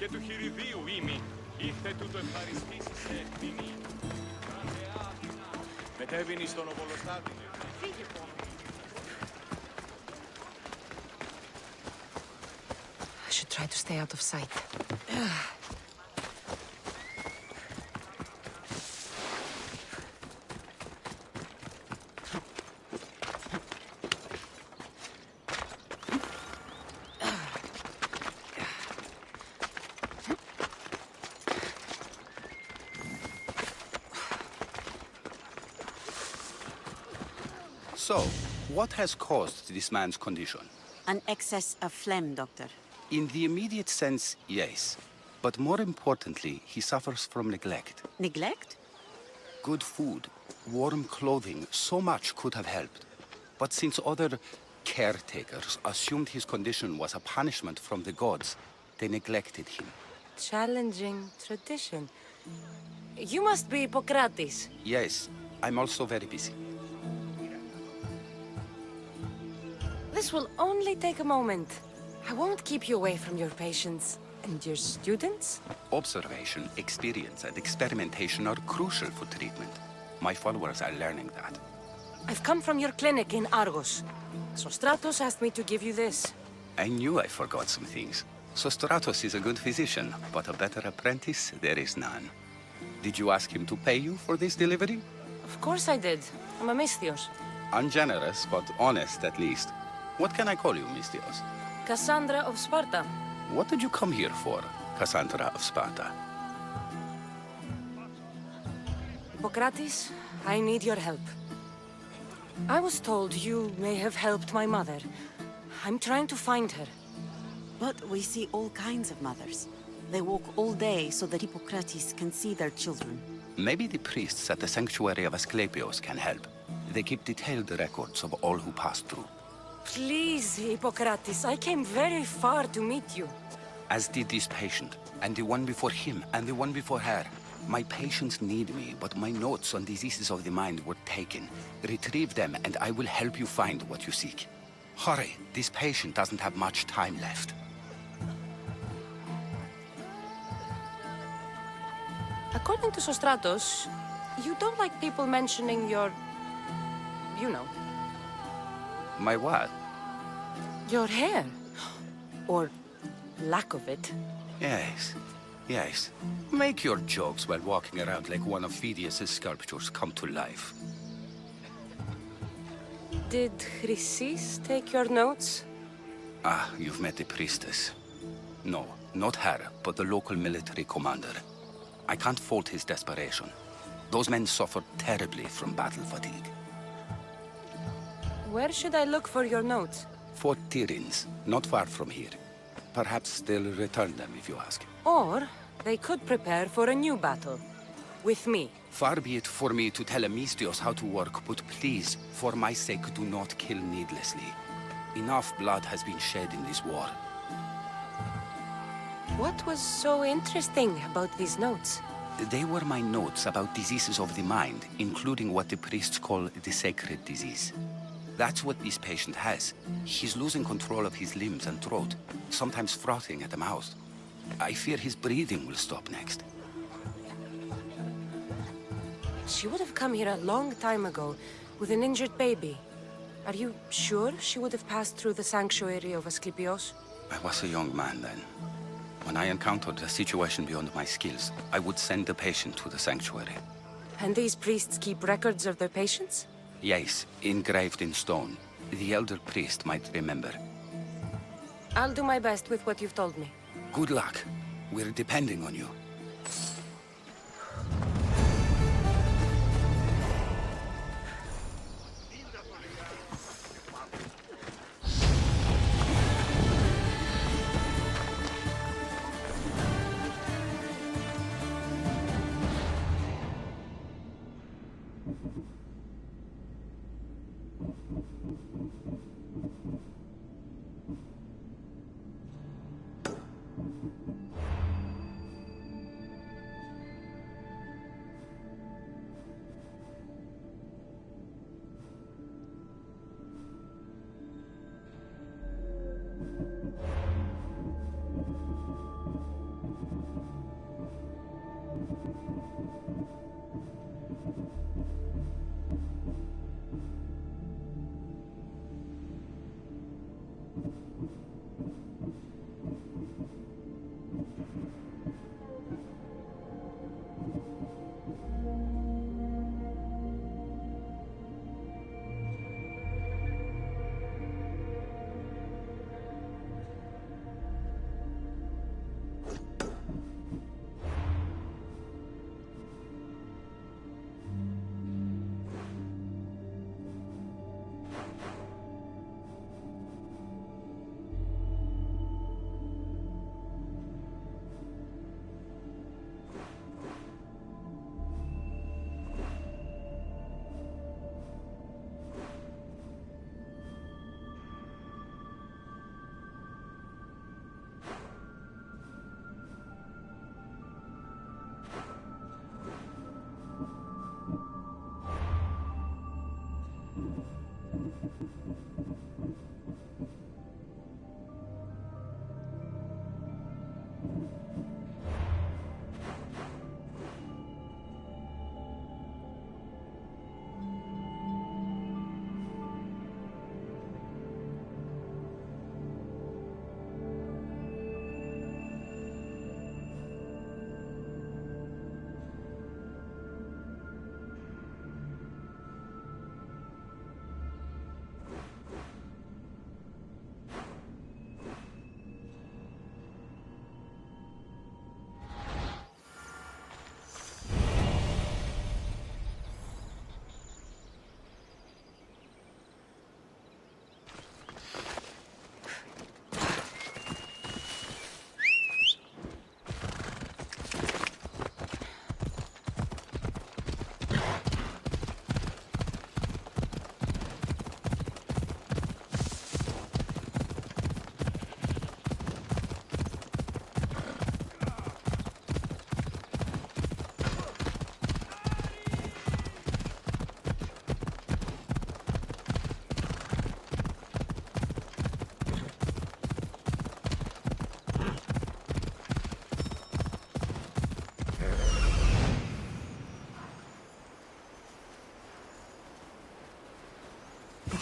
και του χειριδίου ήμι, ήρθε τούτο ευχαριστήσει σε ευθυνή. Μετέβηνη στον Οβολοστάτη. Φύγε πω. I should try to stay out of sight. So, what has caused this man's condition? An excess of phlegm, Doctor. In the immediate sense, yes. But more importantly, he suffers from neglect. Neglect? Good food, warm clothing, so much could have helped. But since other caretakers assumed his condition was a punishment from the gods, they neglected him. Challenging tradition. You must be Hippocrates. Yes, I'm also very busy. This will only take a moment. I won't keep you away from your patients. And your students? Observation, experience, and experimentation are crucial for treatment. My followers are learning that. I've come from your clinic in Argos. Sostratos asked me to give you this. I knew I forgot some things. Sostratos is a good physician, but a better apprentice there is none. Did you ask him to pay you for this delivery? Of course I did. I'm a Misthios. Ungenerous, but honest at least. What can I call you, Misthios? Cassandra of Sparta. What did you come here for, Cassandra of Sparta? Hippocrates, I need your help. I was told you may have helped my mother. I'm trying to find her. But we see all kinds of mothers. They walk all day so that Hippocrates can see their children. Maybe the priests at the sanctuary of Asclepios can help. They keep detailed records of all who passed through. Please, Hippocrates, I came very far to meet you. As did this patient, and the one before him, and the one before her. My patients need me, but my notes on diseases of the mind were taken. Retrieve them, and I will help you find what you seek. Hurry, this patient doesn't have much time left. According to Sostratos, you don't like people mentioning your... you know. My what? Your hair. Or lack of it. Yes, yes. Make your jokes while walking around like one of Phidias' sculptures come to life. Did Chrysis take your notes? Ah, you've met the priestess. No, not her, but the local military commander. I can't fault his desperation. Those men suffered terribly from battle fatigue. Where should I look for your notes? Fort Tirins, not far from here. Perhaps they'll return them if you ask. Or they could prepare for a new battle. With me. Far be it for me to tell Misthios how to work, but please, for my sake, do not kill needlessly. Enough blood has been shed in this war. What was so interesting about these notes? They were my notes about diseases of the mind, including what the priests call the sacred disease. That's what this patient has. He's losing control of his limbs and throat, sometimes frothing at the mouth. I fear his breathing will stop next. She would have come here a long time ago with an injured baby. Are you sure she would have passed through the sanctuary of Asclepios? I was a young man then. When I encountered a situation beyond my skills, I would send the patient to the sanctuary. And these priests keep records of their patients? Yes, engraved in stone. The elder priest might remember. I'll do my best with what you've told me. Good luck. We're depending on you.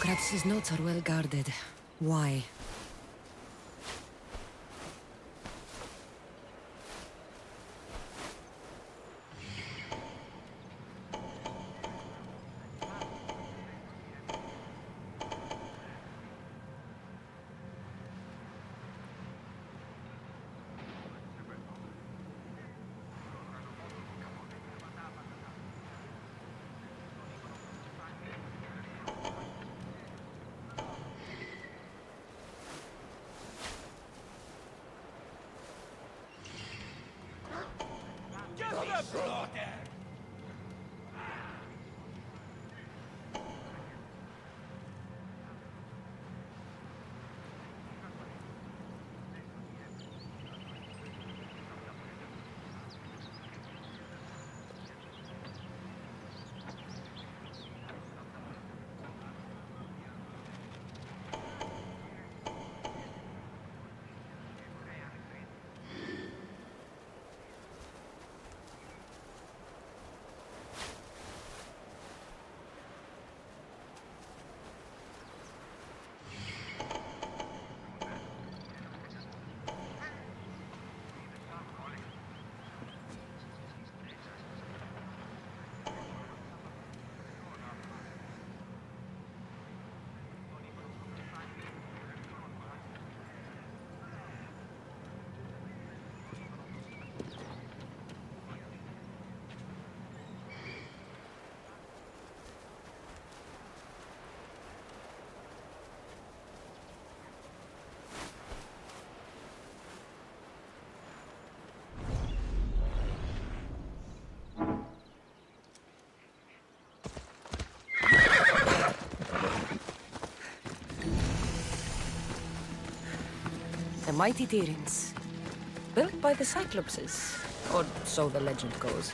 Hippocrates' notes are well guarded. Why? The mighty Tyrins. Built by the Cyclopses, or so the legend goes.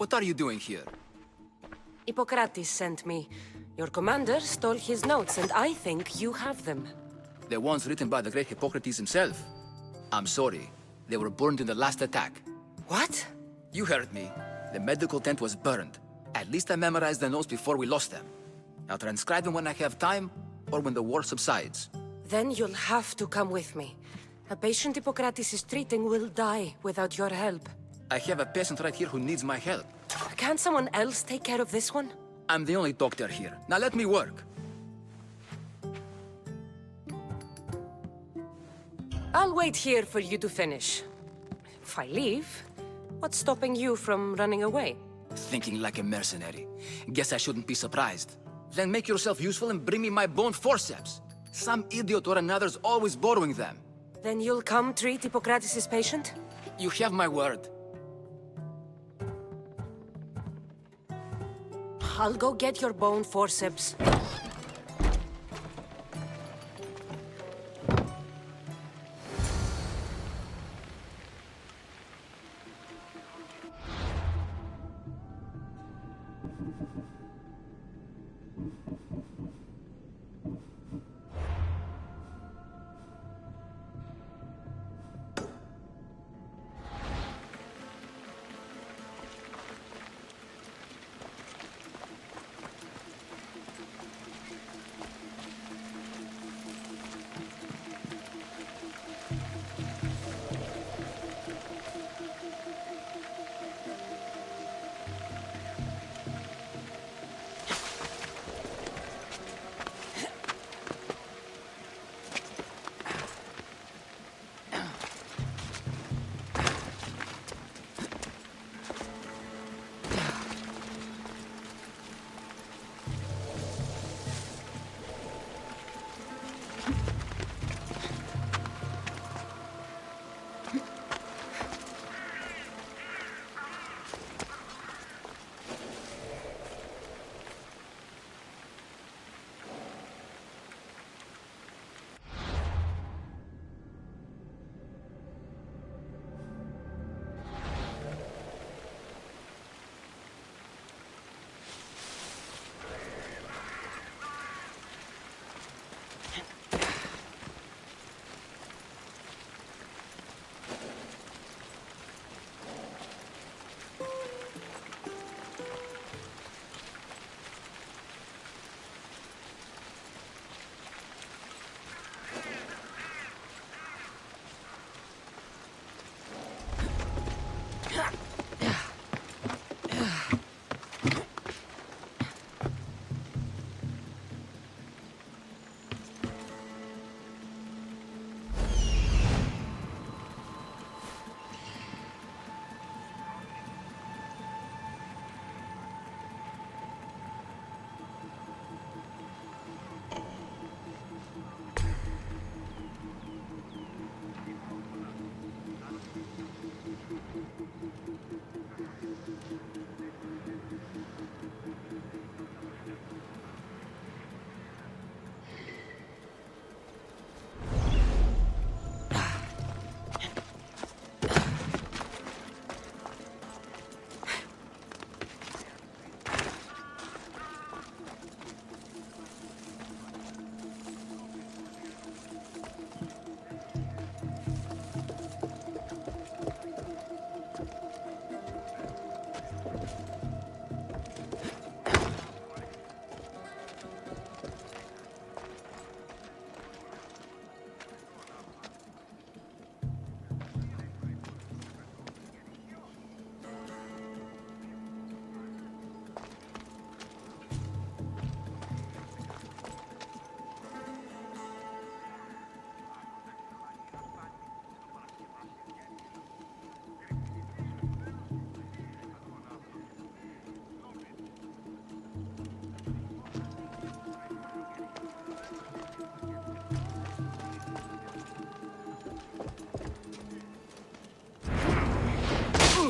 What are you doing here? Hippocrates sent me. Your commander stole his notes, and I think you have them. The ones written by the great Hippocrates himself. I'm sorry. They were burned in the last attack. What? You heard me. The medical tent was burned. At least I memorized the notes before we lost them. I'll transcribe them when I have time, or when the war subsides. Then you'll have to come with me. A patient Hippocrates is treating will die without your help. I have a patient right here who needs my help. Can't someone else take care of this one? I'm the only doctor here. Now let me work. I'll wait here for you to finish. If I leave, what's stopping you from running away? Thinking like a mercenary. Guess I shouldn't be surprised. Then make yourself useful and bring me my bone forceps. Some idiot or another's always borrowing them. Then you'll come treat Hippocrates' patient? You have my word. I'll go get your bone forceps.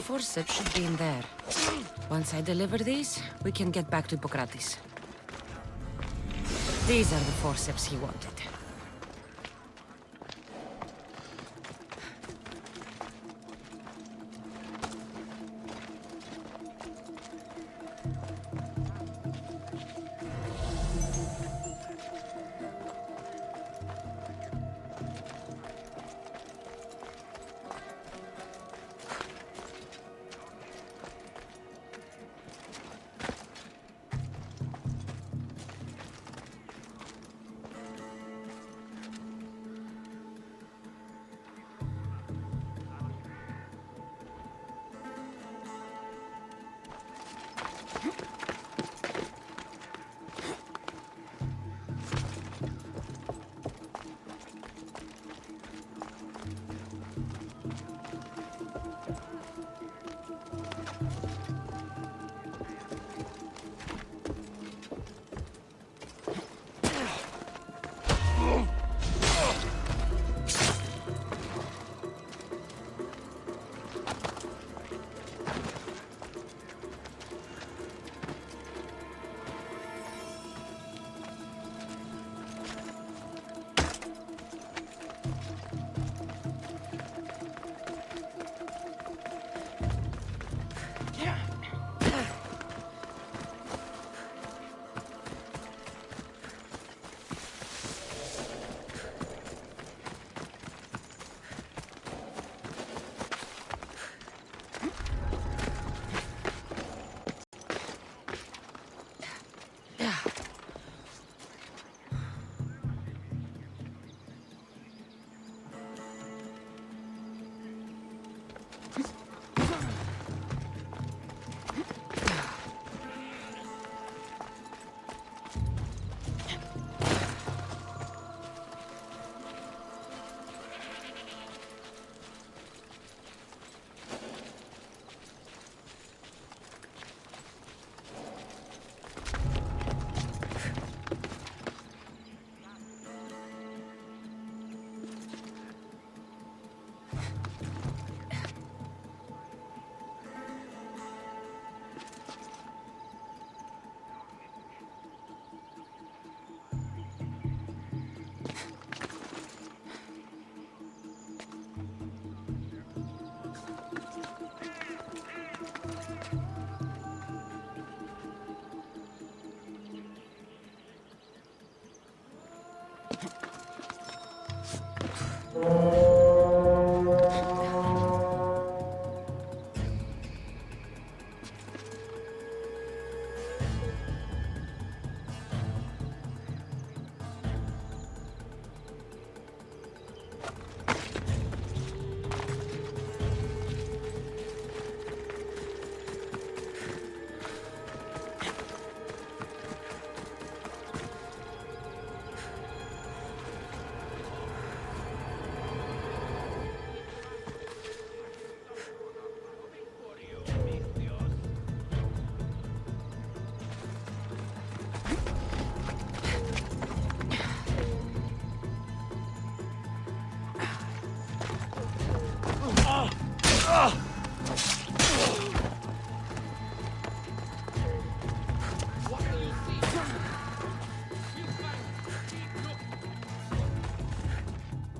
Forceps should be in there. Once I deliver these, we can get back to Hippocrates. These are the forceps he wanted.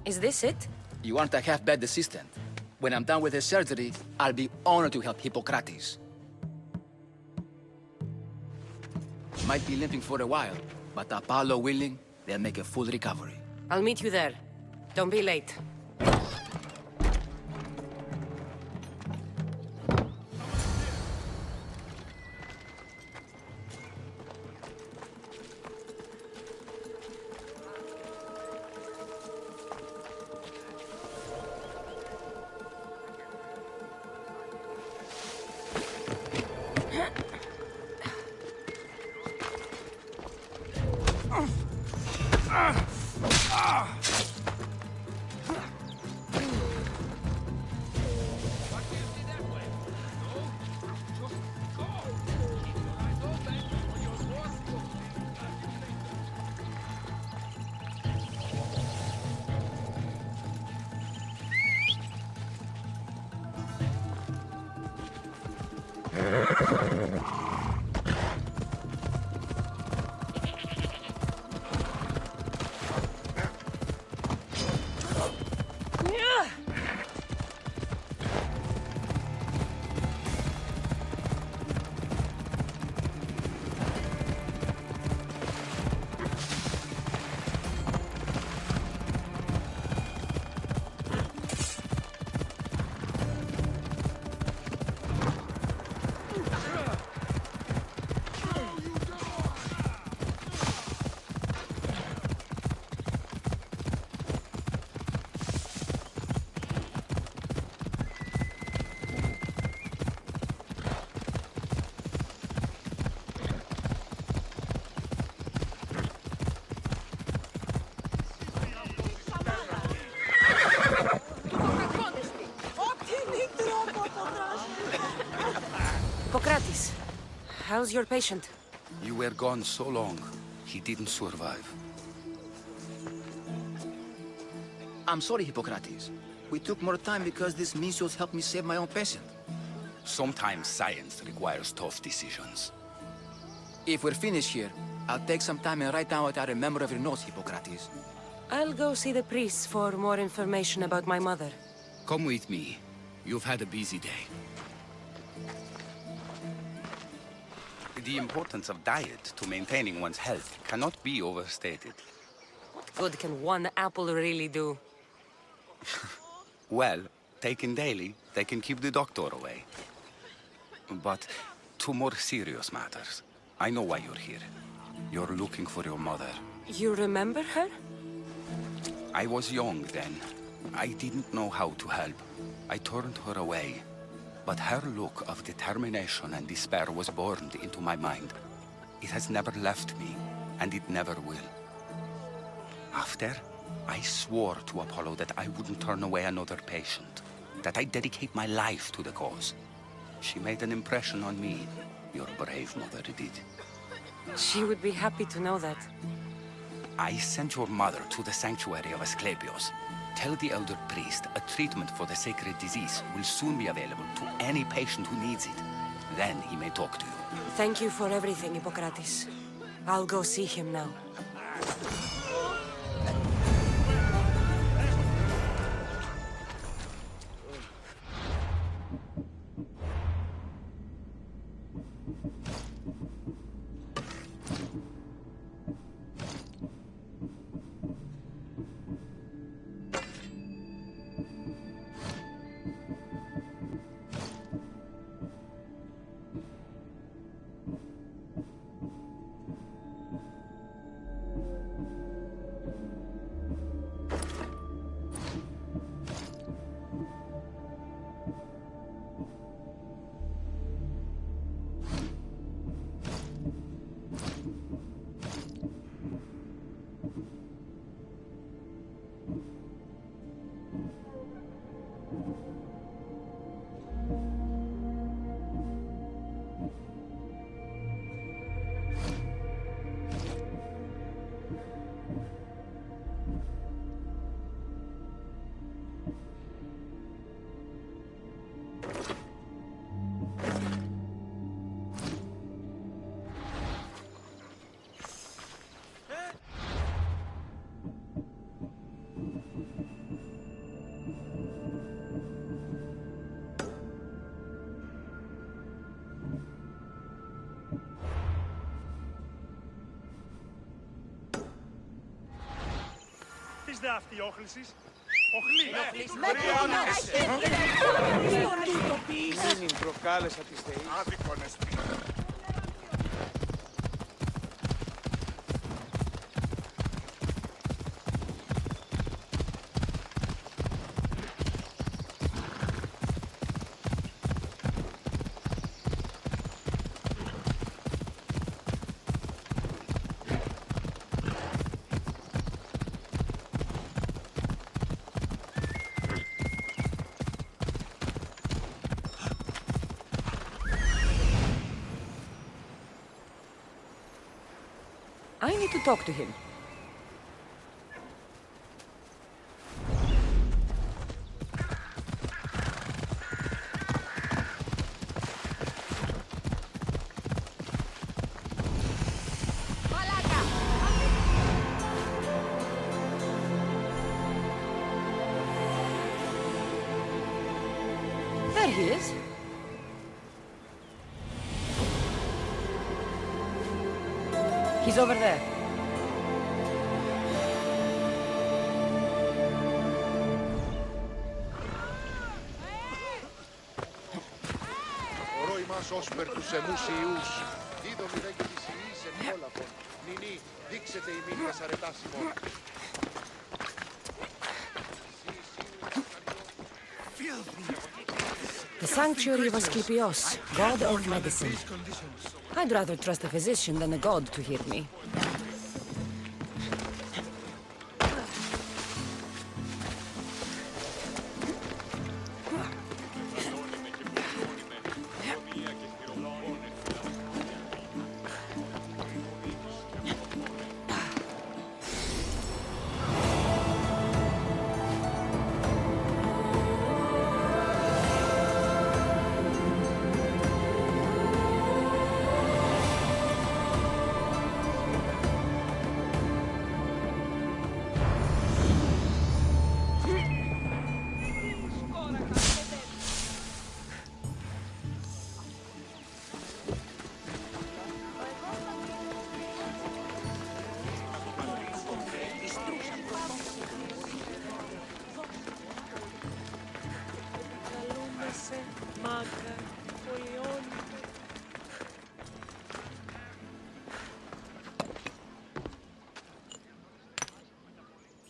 Is this it? You aren't a half-bad assistant. When I'm done with the surgery, I'll be honored to help Hippocrates. Might be limping for a while, but Apollo willing, they'll make a full recovery. I'll meet you there. Don't be late. Hippocrates, how's your patient? You were gone so long, he didn't survive. I'm sorry, Hippocrates. We took more time because this measles helped me save my own patient. Sometimes science requires tough decisions. If we're finished here, I'll take some time and write down what I remember of your notes, Hippocrates. I'll go see the priest for more information about my mother. Come with me. You've had a busy day. The importance of diet to maintaining one's health cannot be overstated. What good can one apple really do? Well, taken daily, they can keep the doctor away. But to more serious matters, I know why you're here. You're looking for your mother. You remember her? I was young then. I didn't know how to help. I turned her away. But her look of determination and despair was burned into my mind. It has never left me, and it never will. After, I swore to Apollo that I wouldn't turn away another patient, that I'd dedicate my life to the cause. She made an impression on me. Your brave mother did. She would be happy to know that. I sent your mother to the sanctuary of Asclepios. Tell the elder priest a treatment for the sacred disease will soon be available to any patient who needs it. Then he may talk to you. Thank you for everything, Hippocrates. I'll go see him now. Τι δε αυτή η όχλησης? Οχλή! Μην προκάλεσα τις θεείς. Άδικον εστί. I need to talk to him. There he is. He's over there. Ορώ ημάς ως περ τους εμούς Ιούς. Δίδω μηδέ και της Ιής εν πόλαφον. Νινή, δείξετε ημίν τας αρετάς ημών. The sanctuary of Asclepios, god of medicine. I'd rather trust a physician than a god to heal me.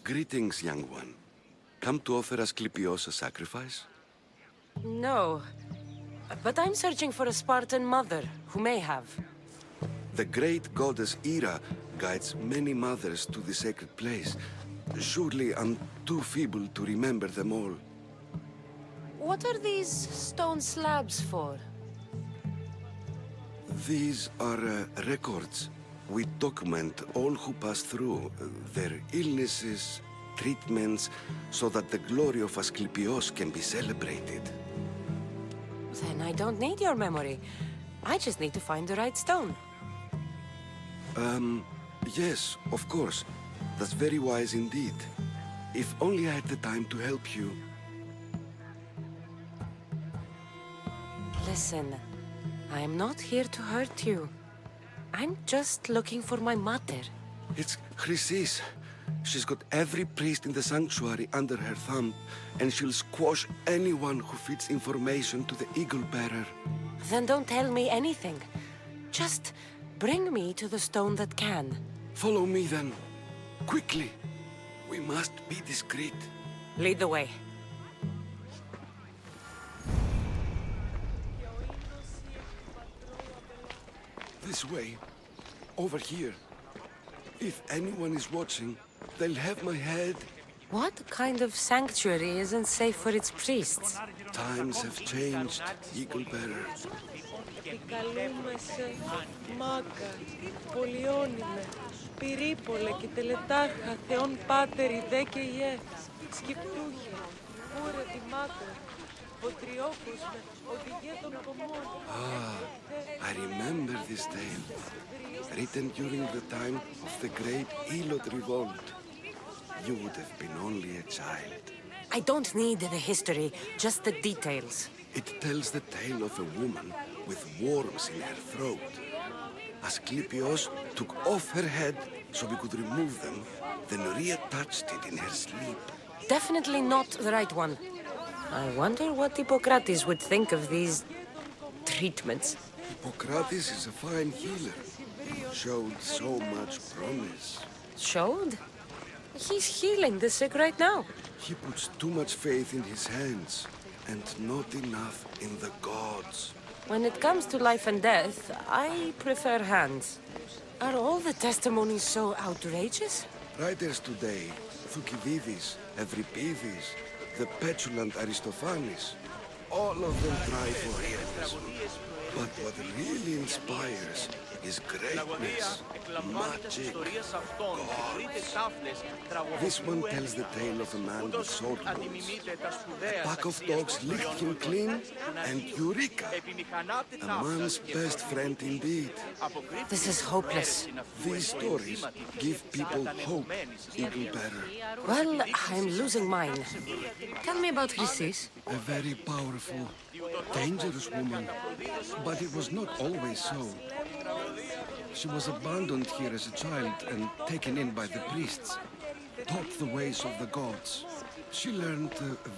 Greetings, young one. Come to offer Asclepios a sacrifice? No. But I'm searching for a Spartan mother who may have. The great goddess Hera guides many mothers to the sacred place. Surely I'm too feeble to remember them all. What are these stone slabs for? These are records. We document all who pass through, their illnesses, treatments, so that the glory of Asclepios can be celebrated. Then I don't need your memory. I just need to find the right stone. Yes, of course. That's very wise indeed. If only I had the time to help you. Listen, I'm not here to hurt you. I'm just looking for my mother. It's Chrysis. She's got every priest in the sanctuary under her thumb, and she'll squash anyone who feeds information to the Eagle Bearer. Then don't tell me anything. Just bring me to the stone that can. Follow me then. Quickly. We must be discreet. Lead the way. This way. Over here. If anyone is watching, they'll have my head. What kind of sanctuary isn't safe for its priests? Times have changed, Eagle Bearer. Επικαλούμεσαι μάγκα, πολιόνιμε, πυρίπολε και τελετάρχα, Θεόν Πάτερ, ιδέ και ιέ, σκυπτούχε, ούρε τη μάτερ, βοτριόκοσμε, οδηγέ των κομμών. I remember this tale, written during the time of the great Elot revolt. You would have been only a child. I don't need the history, just the details. It tells the tale of a woman with worms in her throat. Asclepios took off her head so we could remove them, then reattached it in her sleep. Definitely not the right one. I wonder what Hippocrates would think of these treatments. Hippocrates is a fine healer. Showed so much promise. Showed? He's healing the sick right now. He puts too much faith in his hands and not enough in the gods. When it comes to life and death, I prefer hands. Are all the testimonies so outrageous? Writers today, Thucydides, Euripides, the petulant Aristophanes, all of them try for realism. But what really inspires is greatness, magic, gods. This one tells the tale of a man with sword wounds. A pack of dogs licked him clean, and Eureka! A man's best friend indeed. This is hopeless. These stories give people hope, Eagle Bearer. Well, I'm losing mine. Tell me about Chrysis. A very powerful, dangerous woman. But it was not always so. She was abandoned here as a child and taken in by the priests, taught the ways of the gods. She learned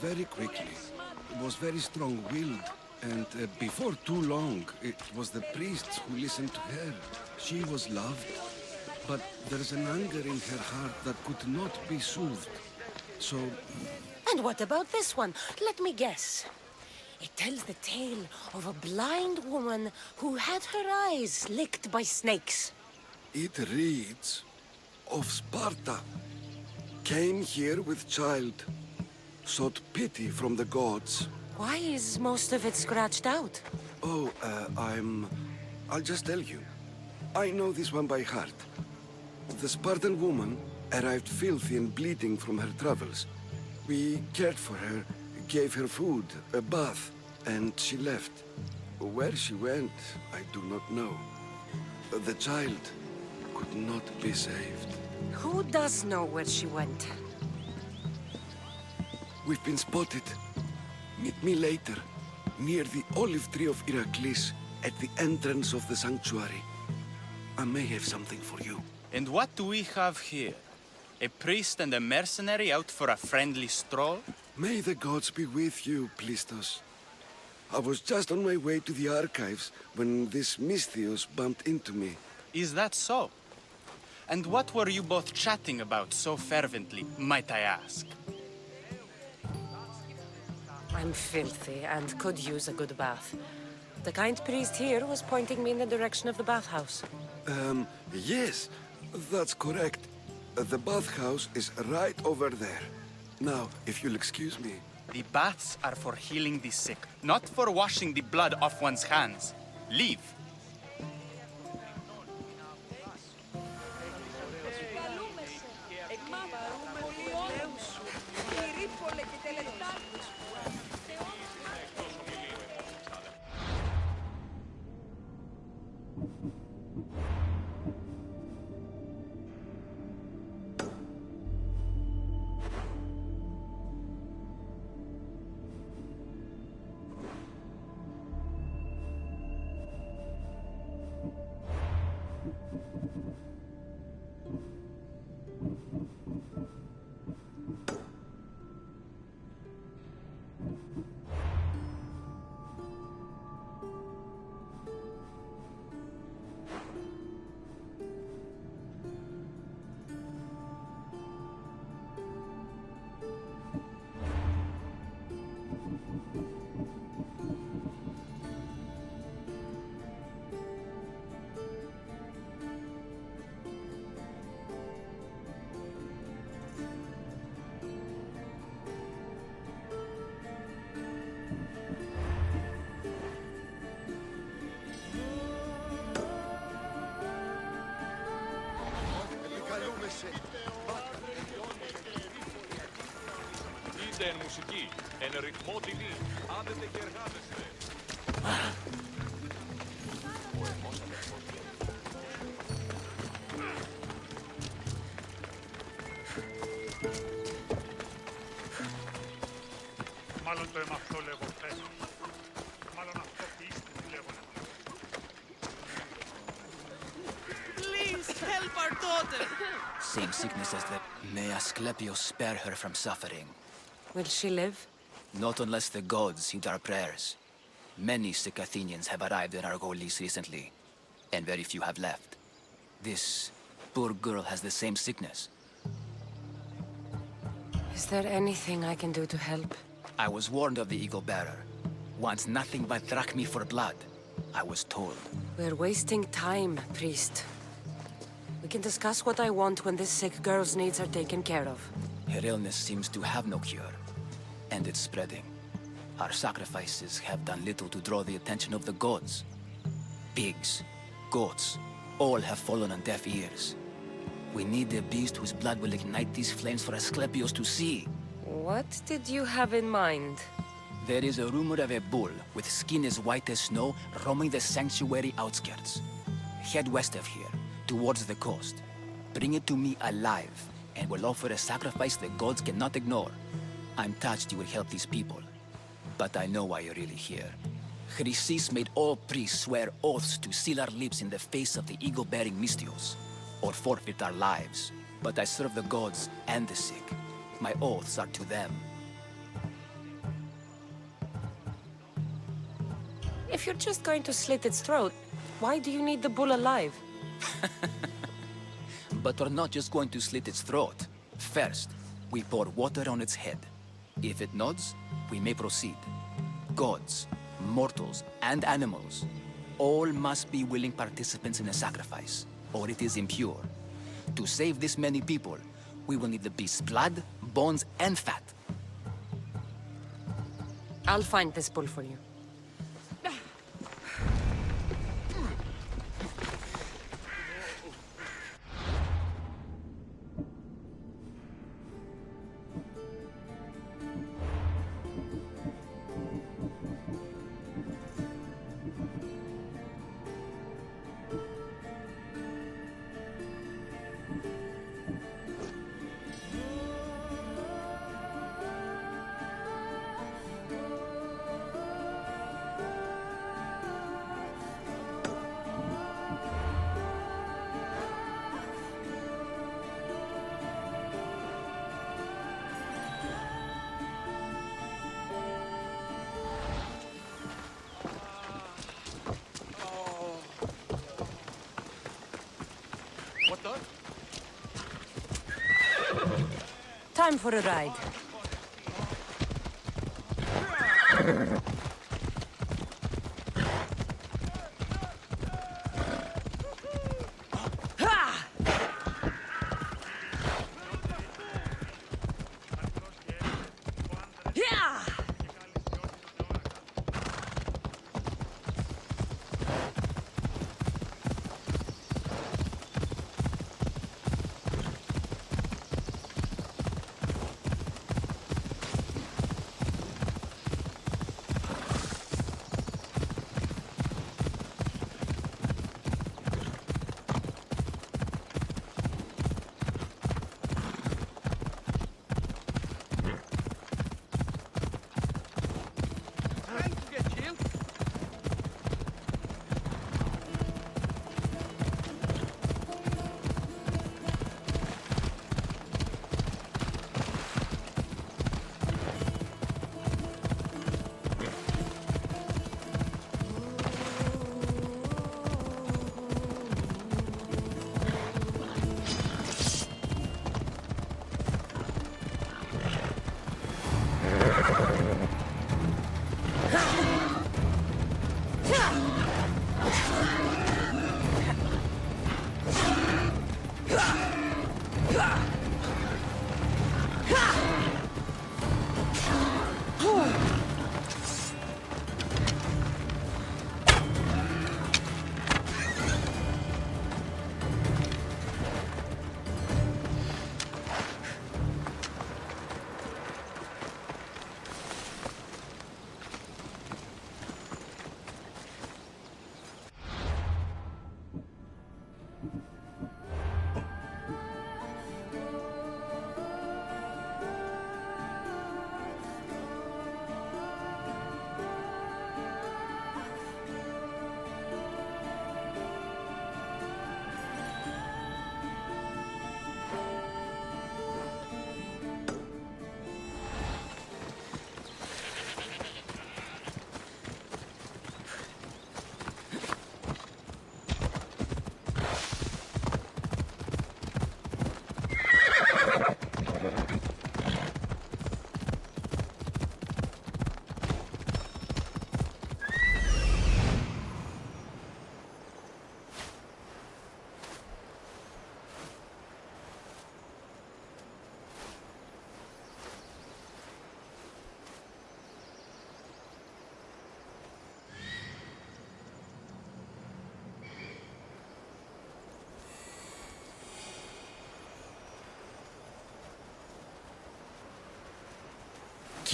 very quickly, was very strong-willed, and before too long, it was the priests who listened to her. She was loved, but there's an anger in her heart that could not be soothed. So... And what about this one? Let me guess. It tells the tale of a blind woman who had her eyes licked by snakes. It reads of Sparta. Came here with child, sought pity from the gods. Why is most of it scratched out? Oh, I'll just tell you. I know this one by heart. The Spartan woman arrived filthy and bleeding from her travels. We cared for her, gave her food, a bath, and she left. Where she went, I do not know. The child could not be saved. Who does know where she went? We've been spotted. Meet me later, near the olive tree of Iraklis, at the entrance of the sanctuary. I may have something for you. And what do we have here? A priest and a mercenary out for a friendly stroll? May the gods be with you, Plistos. I was just on my way to the archives when this Misthios bumped into me. Is that so? And what were you both chatting about so fervently, might I ask? I'm filthy and could use a good bath. The kind priest here was pointing me in the direction of the bathhouse. Yes, that's correct. The bathhouse is right over there. Now, if you'll excuse me. The baths are for healing the sick, not for washing the blood off one's hands. Leave. Είτε εν μουσική, εν ρυθμό τιμή, άδετε και εργάζεστε. Μάλλον το έμαθω λέγω χθες. Μάλλον αυτό τι είστε τι λέγω. Please help our daughter. Same sickness as the... May Asclepius spare her from suffering. Will she live? Not unless the gods heed our prayers. Many sick Athenians have arrived in Argolis recently, and very few have left. This poor girl has the same sickness. Is there anything I can do to help? I was warned of the Eagle Bearer. Wants nothing but drachmi for blood. I was told. We're wasting time, priest. We can discuss what I want when this sick girl's needs are taken care of. Her illness seems to have no cure, and it's spreading. Our sacrifices have done little to draw the attention of the gods. Pigs, goats, all have fallen on deaf ears. We need a beast whose blood will ignite these flames for Asclepius to see. What did you have in mind? There is a rumor of a bull with skin as white as snow roaming the sanctuary outskirts. Head west of here, towards the coast. Bring it to me alive, and we'll offer a sacrifice the gods cannot ignore. I'm touched you will help these people, but I know why you're really here. Chrysis made all priests swear oaths to seal our lips in the face of the eagle-bearing Mystios, or forfeit our lives. But I serve the gods and the sick. My oaths are to them. If you're just going to slit its throat, why do you need the bull alive? But we're not just going to slit its throat. First, we pour water on its head. If it nods, we may proceed. Gods, mortals, and animals, all must be willing participants in a sacrifice, or it is impure. To save this many people, we will need the beast's blood, bones, and fat. I'll find this bull for you. time for a ride.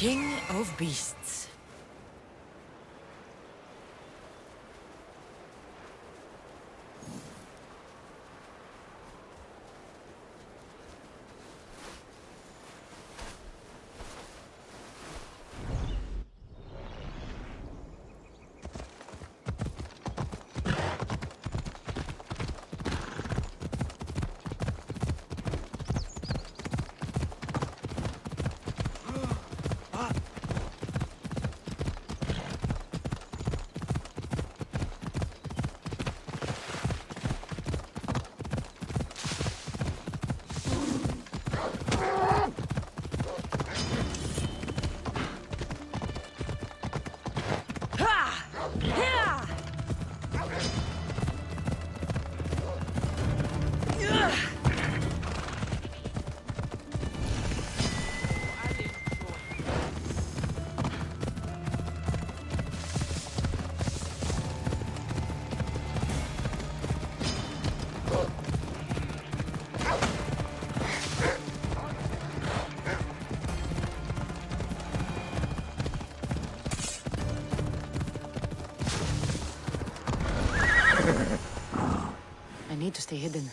King of Beasts. I need to stay hidden.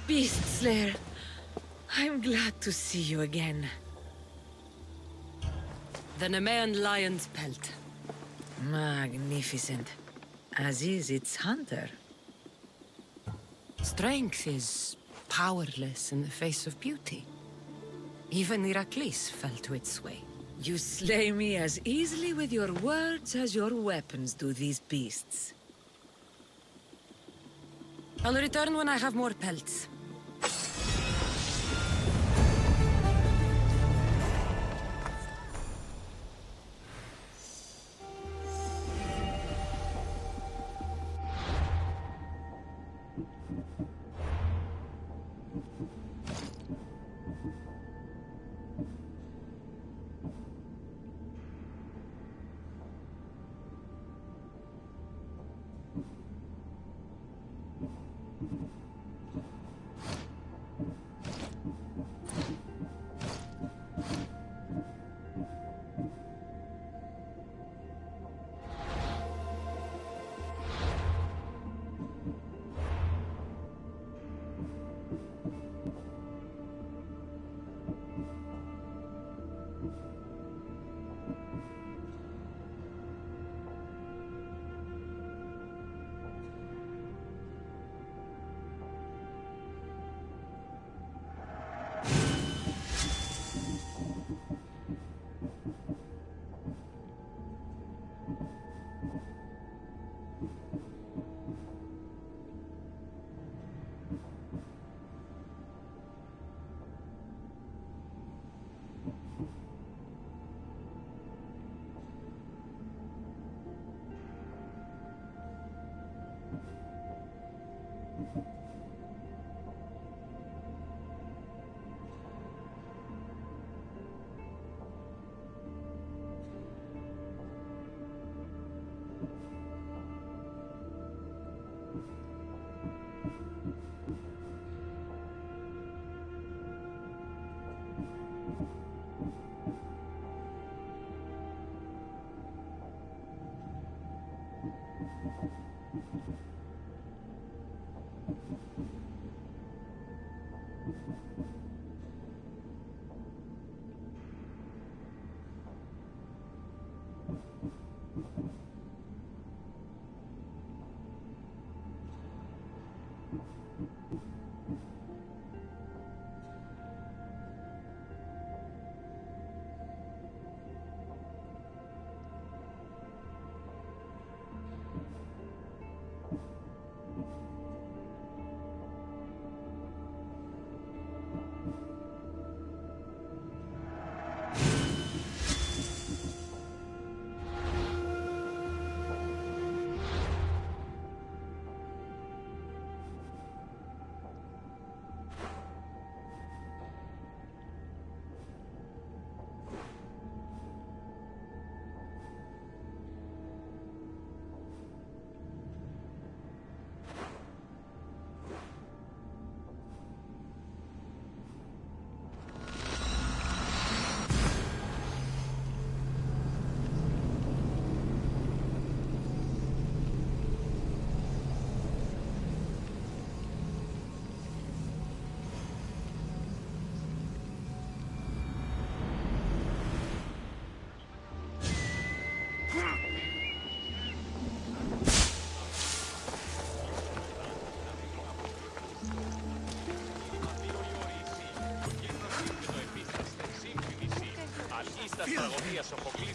Beast Slayer, I'm glad to see you again. The Nemean lion's pelt. Magnificent. As is its hunter. Strength is powerless in the face of beauty. Even Heracles fell to its sway. You slay me as easily with your words as your weapons do these beasts. I'll return when I have more pelts.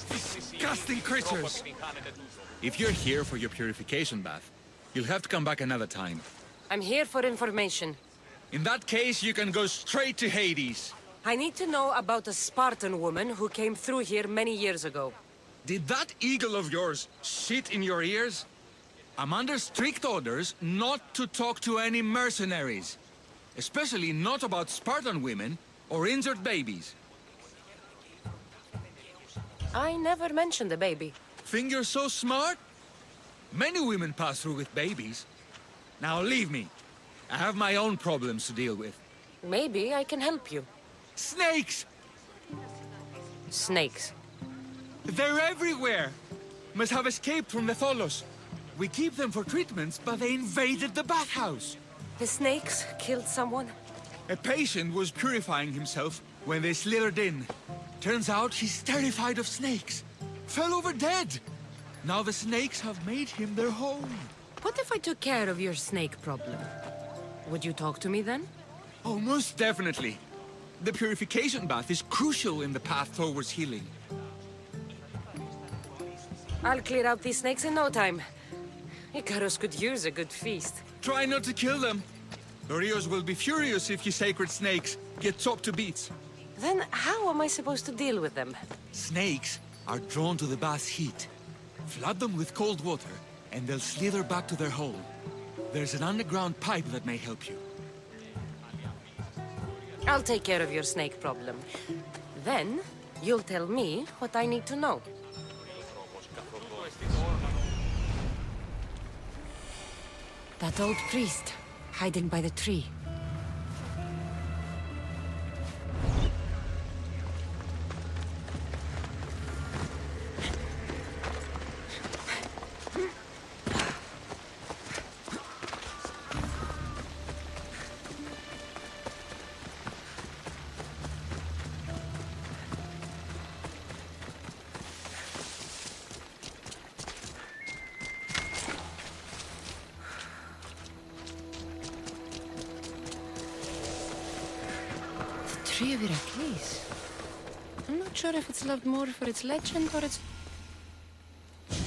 Disgusting creatures! If you're here for your purification bath, you'll have to come back another time. I'm here for information. In that case, you can go straight to Hades. I need to know about a Spartan woman who came through here many years ago. Did that eagle of yours shit in your ears? I'm under strict orders not to talk to any mercenaries. Especially not about Spartan women or injured babies. I never mentioned a baby. Think you're so smart? Many women pass through with babies. Now leave me. I have my own problems to deal with. Maybe I can help you. Snakes! Snakes. They're everywhere! Must have escaped from the Tholos. We keep them for treatments, but they invaded the bathhouse. The snakes killed someone? A patient was purifying himself when they slithered in. Turns out he's terrified of snakes. Fell over dead. Now the snakes have made him their home. What if I took care of your snake problem? Would you talk to me then? Oh, most definitely. The purification bath is crucial in the path towards healing. I'll clear out these snakes in no time. Icarus could use a good feast. Try not to kill them. Dorios will be furious if you sacred snakes get chopped to bits. Then how am I supposed to deal with them? Snakes are drawn to the bath's heat. Flood them with cold water, and they'll slither back to their hole. There's an underground pipe that may help you. I'll take care of your snake problem. Then, you'll tell me what I need to know. That old priest, hiding by the tree. Tree of Heracles. I'm not sure if it's loved more for its legend or its...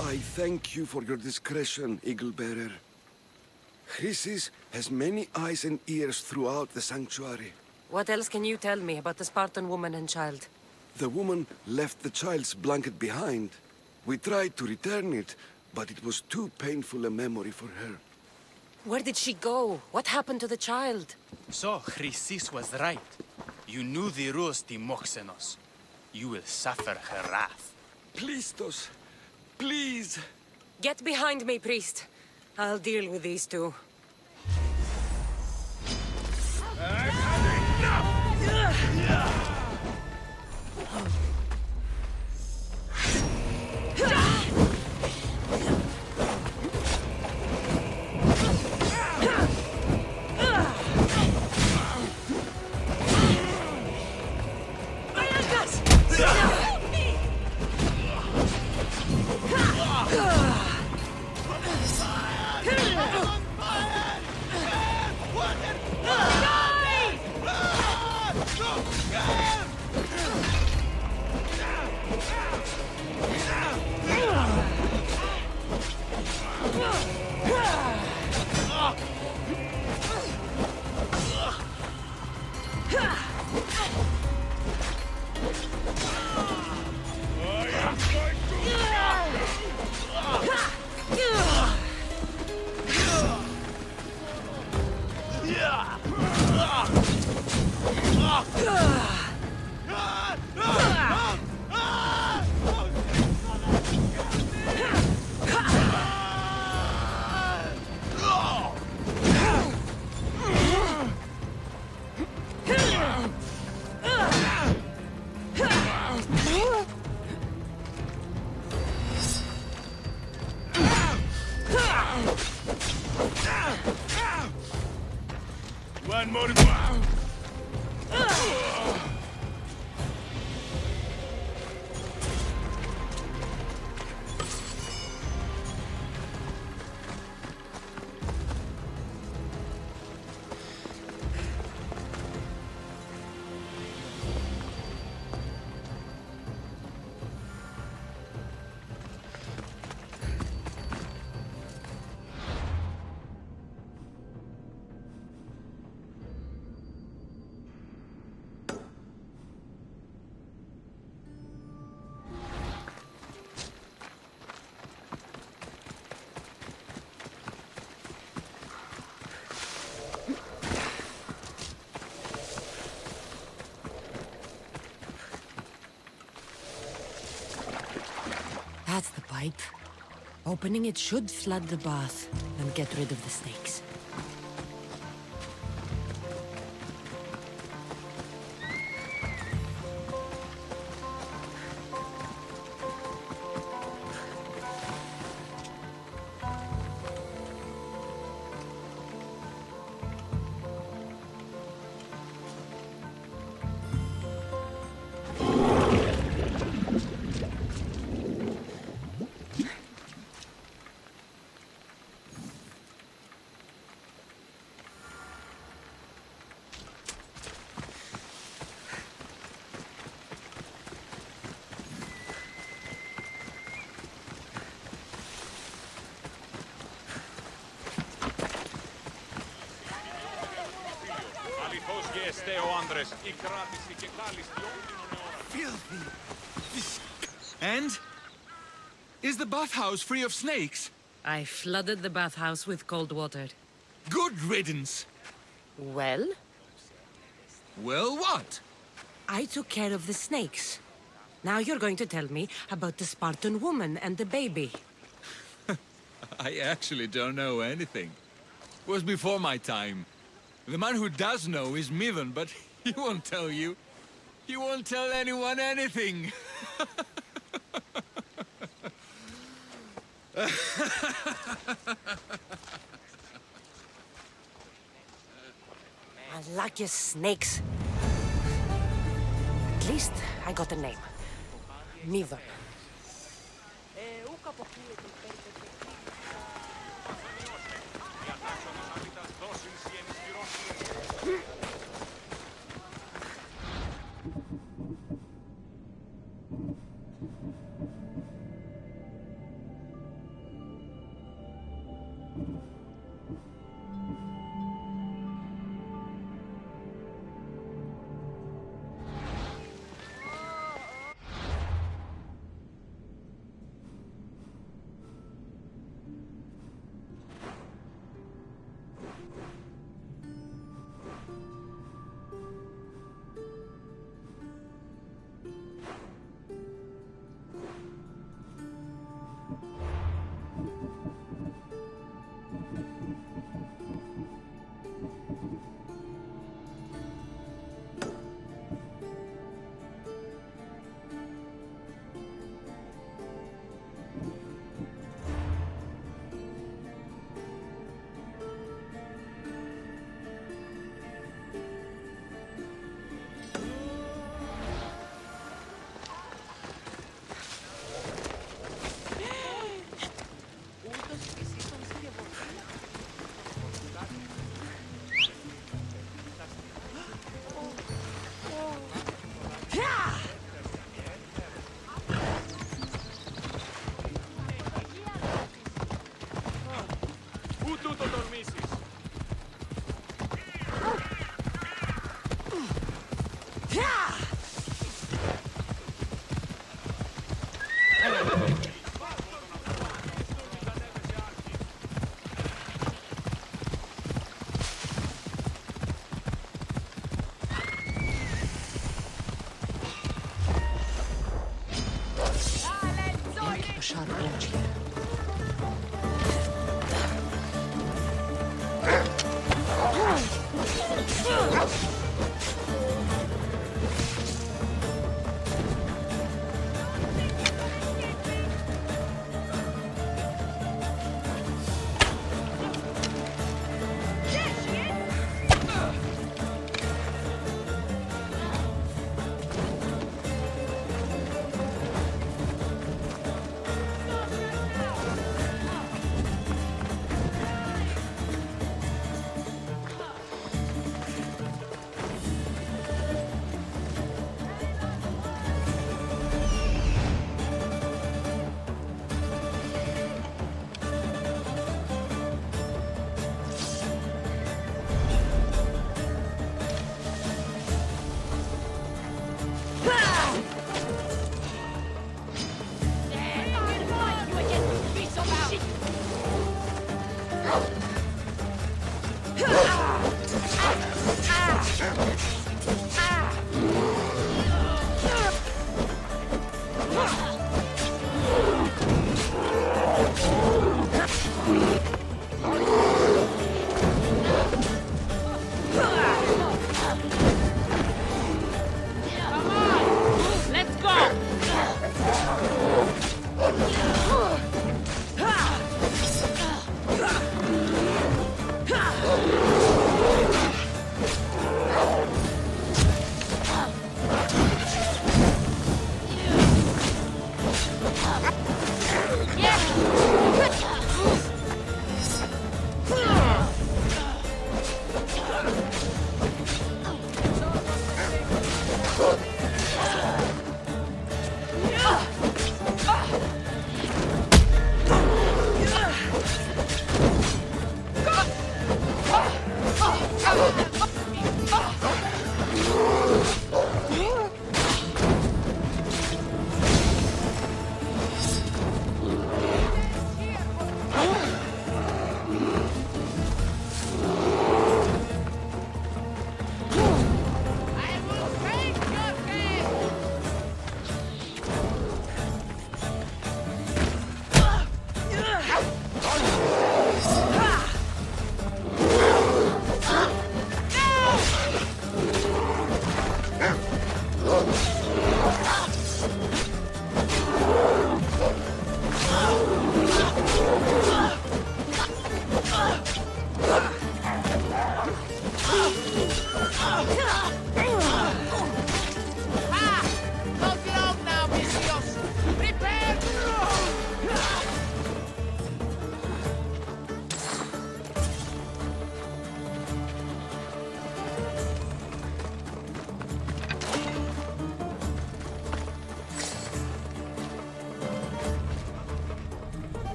I thank you for your discretion, Eagle Bearer. Chrysis has many eyes and ears throughout the sanctuary. What else can you tell me about the Spartan woman and child? The woman left the child's blanket behind. We tried to return it, but it was too painful a memory for her. Where did she go? What happened to the child? So, Chrysis was right. You knew the rules, Timoxenos. You will suffer her wrath. Plistos, please. Get behind me, priest. I'll deal with these two. One more. That's the pipe. Opening it should flood the bath and get rid of the snakes. Αληθώς γεστέ ο άντρες, η κράτηση και κάλιστη όλη την ώρα. Filthy. And? Is the bathhouse free of snakes? I flooded the bathhouse with cold water. Good riddance. Well, Well, what? I took care of the snakes. Now you're going to tell me about the Spartan woman and the baby. I actually don't know anything. It was before my time. The man who does know is Mivan, but he won't tell you. He won't tell anyone anything. Unlucky snakes. At least I got a name. Mivan. Πού τούτο τολμήσεις? A sharp watch here.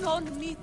on me.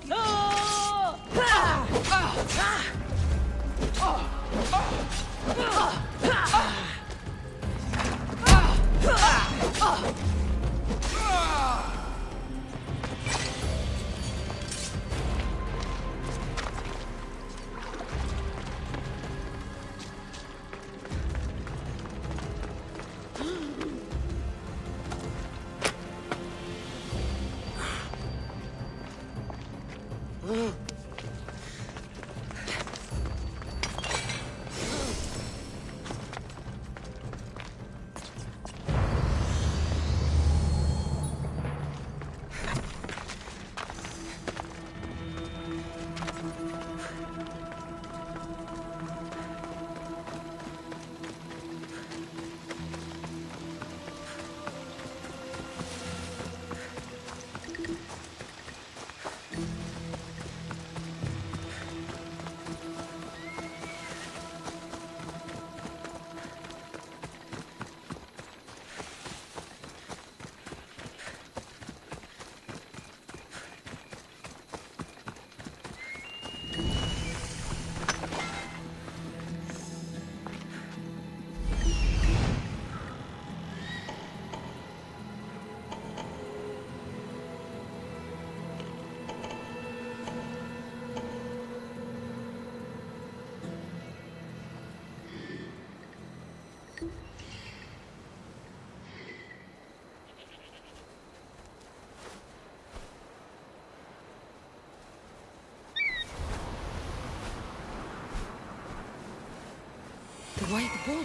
The White Bull.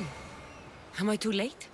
Am I too late?